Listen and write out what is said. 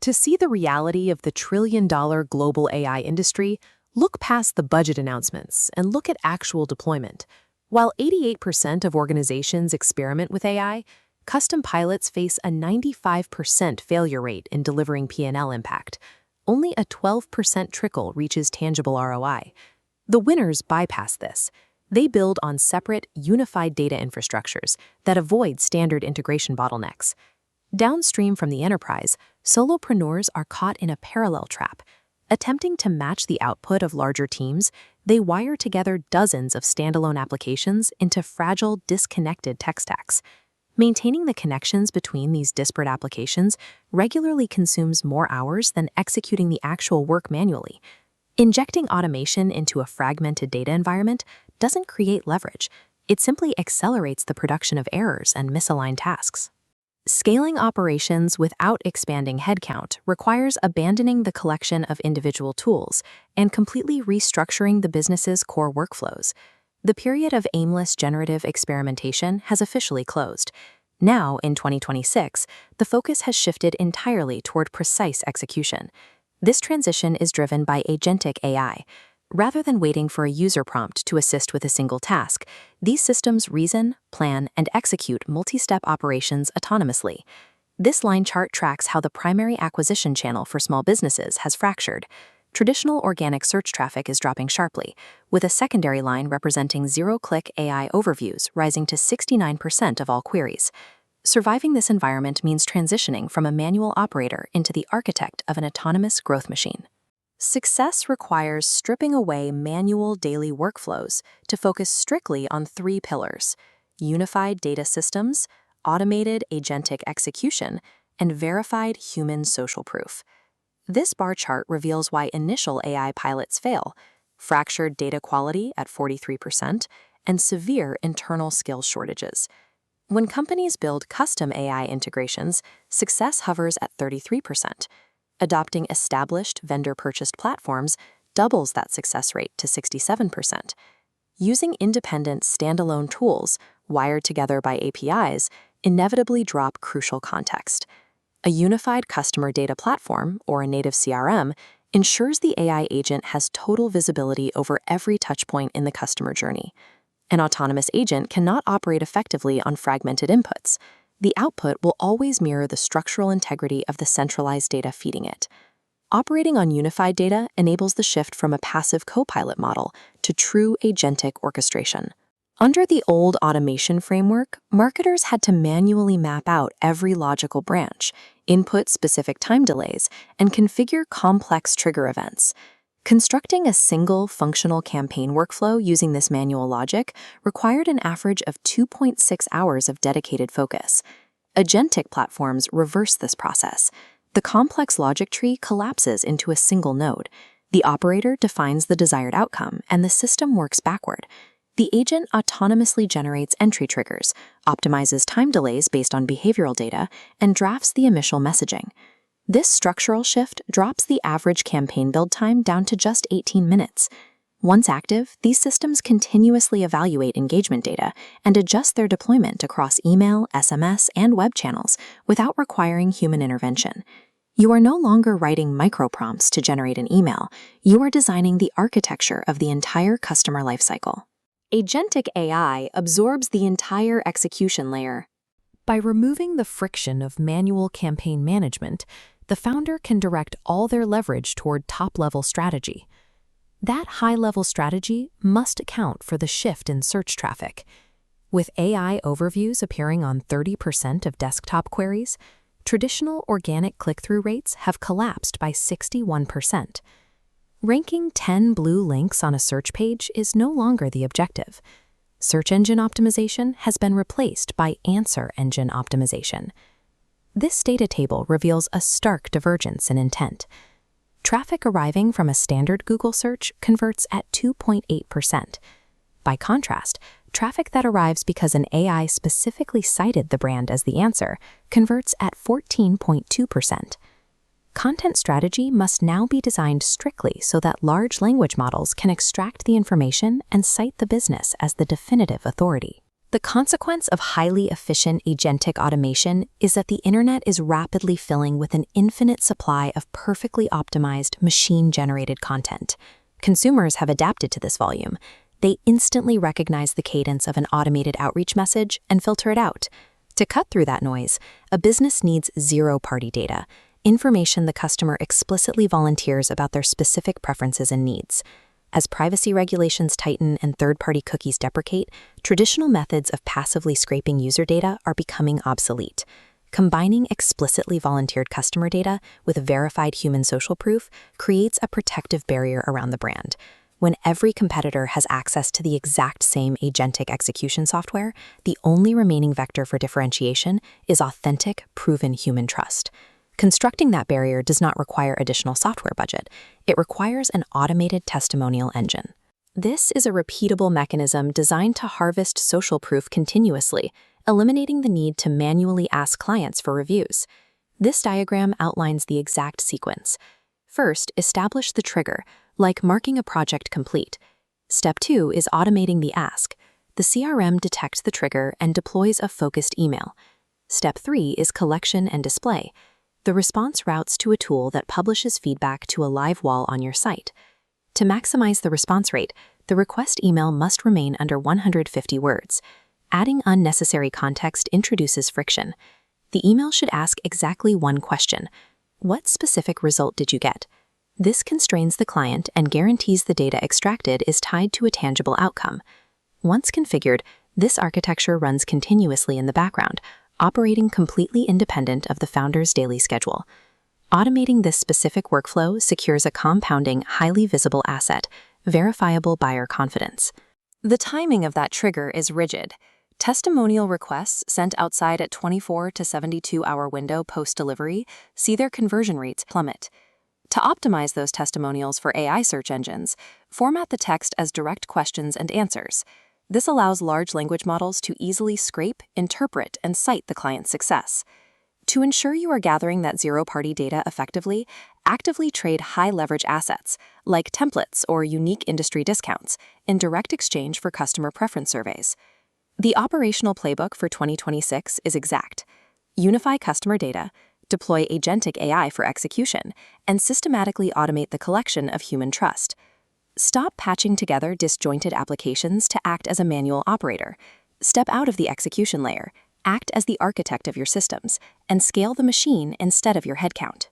To see the reality of the trillion-dollar global AI industry, look past the budget announcements and look at actual deployment. While 88% of organizations experiment with AI, custom pilots face a 95% failure rate in delivering P&L impact. Only a 12% trickle reaches tangible ROI. The winners bypass this. They build on separate, unified data infrastructures that avoid standard integration bottlenecks. Downstream from the enterprise, solopreneurs are caught in a parallel trap. Attempting to match the output of larger teams, they wire together dozens of standalone applications into fragile, disconnected tech stacks. Maintaining the connections between these disparate applications regularly consumes more hours than executing the actual work manually. Injecting automation into a fragmented data environment doesn't create leverage. It simply accelerates the production of errors and misaligned tasks. Scaling operations without expanding headcount requires abandoning the collection of individual tools and completely restructuring the business's core workflows. The period of aimless generative experimentation has officially closed. Now, in 2026, the focus has shifted entirely toward precise execution. This transition is driven by Agentic AI. Rather than waiting for a user prompt to assist with a single task, these systems reason, plan, and execute multi-step operations autonomously. This line chart tracks how the primary acquisition channel for small businesses has fractured. Traditional organic search traffic is dropping sharply, with a secondary line representing zero-click AI overviews rising to 69% of all queries. Surviving this environment means transitioning from a manual operator into the architect of an autonomous growth machine. Success requires stripping away manual daily workflows to focus strictly on three pillars: unified data systems, automated agentic execution, and verified human social proof. This bar chart reveals why initial AI pilots fail: fractured data quality at 43% and severe internal skills shortages. When companies build custom AI integrations, success hovers at 33%. Adopting established vendor-purchased platforms doubles that success rate to 67%. Using independent standalone tools, wired together by APIs, inevitably drop crucial context. A unified customer data platform, or a native CRM, ensures the AI agent has total visibility over every touchpoint in the customer journey. An autonomous agent cannot operate effectively on fragmented inputs. The output will always mirror the structural integrity of the centralized data feeding it. Operating on unified data enables the shift from a passive copilot model to true agentic orchestration. Under the old automation framework, marketers had to manually map out every logical branch, input specific time delays, and configure complex trigger events. Constructing a single functional campaign workflow using this manual logic required an average of 2.6 hours of dedicated focus. Agentic platforms reverse this process. The complex logic tree collapses into a single node. The operator defines the desired outcome, and the system works backward. The agent autonomously generates entry triggers, optimizes time delays based on behavioral data, and drafts the initial messaging. This structural shift drops the average campaign build time down to just 18 minutes. Once active, these systems continuously evaluate engagement data and adjust their deployment across email, SMS, and web channels without requiring human intervention. You are no longer writing microprompts to generate an email. You are designing the architecture of the entire customer lifecycle. Agentic AI absorbs the entire execution layer. By removing the friction of manual campaign management, the founder can direct all their leverage toward top-level strategy. That high-level strategy must account for the shift in search traffic. With AI overviews appearing on 30% of desktop queries, traditional organic click-through rates have collapsed by 61%. Ranking 10 blue links on a search page is no longer the objective. Search engine optimization has been replaced by answer engine optimization. This data table reveals a stark divergence in intent. Traffic arriving from a standard Google search converts at 2.8%. By contrast, traffic that arrives because an AI specifically cited the brand as the answer converts at 14.2%. Content strategy must now be designed strictly so that large language models can extract the information and cite the business as the definitive authority. The consequence of highly efficient agentic automation is that the internet is rapidly filling with an infinite supply of perfectly optimized, machine-generated content. Consumers have adapted to this volume. They instantly recognize the cadence of an automated outreach message and filter it out. To cut through that noise, a business needs zero-party data, information the customer explicitly volunteers about their specific preferences and needs. As privacy regulations tighten and third-party cookies deprecate, traditional methods of passively scraping user data are becoming obsolete. Combining explicitly volunteered customer data with verified human social proof creates a protective barrier around the brand. When every competitor has access to the exact same agentic execution software, the only remaining vector for differentiation is authentic, proven human trust. Constructing that barrier does not require additional software budget. It requires an automated testimonial engine. This is a repeatable mechanism designed to harvest social proof continuously, eliminating the need to manually ask clients for reviews. This diagram outlines the exact sequence. First, establish the trigger, like marking a project complete. Step 2 is automating the ask. The CRM detects the trigger and deploys a focused email. Step 3 is collection and display. The response routes to a tool that publishes feedback to a live wall on your site. To maximize the response rate, the request email must remain under 150 words. Adding unnecessary context introduces friction. The email should ask exactly one question. What specific result did you get? This constrains the client and guarantees the data extracted is tied to a tangible outcome. Once configured, this architecture runs continuously in the background, operating completely independent of the founder's daily schedule. Automating this specific workflow secures a compounding, highly visible asset, verifiable buyer confidence. The timing of that trigger is rigid. Testimonial requests sent outside at 24 to 72-hour window post-delivery see their conversion rates plummet. To optimize those testimonials for AI search engines, format the text as direct questions and answers. This allows large language models to easily scrape, interpret, and cite the client's success. To ensure you are gathering that zero-party data effectively, actively trade high-leverage assets, like templates or unique industry discounts, in direct exchange for customer preference surveys. The operational playbook for 2026 is exact. Unify customer data, deploy agentic AI for execution, and systematically automate the collection of human trust. Stop patching together disjointed applications to act as a manual operator. Step out of the execution layer, act as the architect of your systems, and scale the machine instead of your headcount.